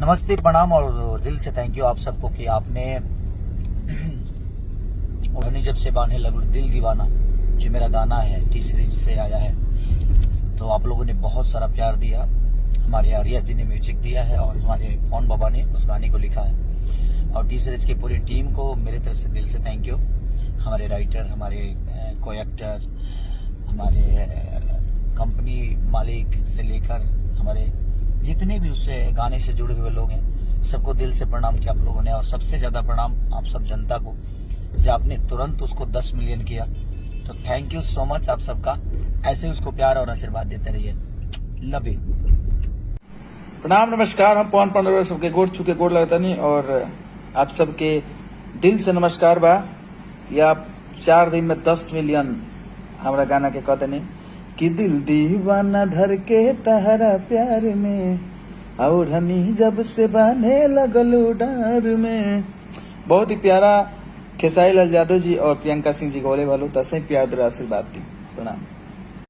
नमस्ते, प्रणाम और दिल से थैंक यू आप सबको कि आपने ओढ़नी जब से बांधे लगू दिल दीवाना जो मेरा गाना है टी सीरीज से आया है, तो आप लोगों ने बहुत सारा प्यार दिया। हमारे आर्या जी ने म्यूजिक दिया है और हमारे पवन बाबा ने उस गाने को लिखा है। और टी सीरीज की पूरी टीम को मेरे तरफ से दिल से थैंक यू। हमारे राइटर, हमारे को एक्टर, हमारे कंपनी मालिक से लेकर हमारे जितने भी उससे गाने से जुड़े हुए लोग हैं, सबको दिल से प्रणाम किया आप लोगों ने। और सबसे ज्यादा प्रणाम आप सब जनता को, जो आपने तुरंत उसको 10 मिलियन किया। तो थैंक यू सो मच आप सबका। ऐसे उसको प्यार और आशीर्वाद देते रहिए। Love you. प्रणाम, नमस्कार। हम पवन पांडव सबके गोड़ छुके गोड़ लगता नहीं और आप सबके दिल से नमस्कार बा। या 4 दिन में 10 मिलियन हमारा गाना के कहते नहीं कि दिल दीवाना धर के तहरा प्यार में और हनी जब से बांधे लगलो डार में। बहुत ही प्यारा खेसारी लाल यादव जी और प्रियंका सिंह जी गोले वालों तसे प्यार आशीर्वाद दी। प्रणाम।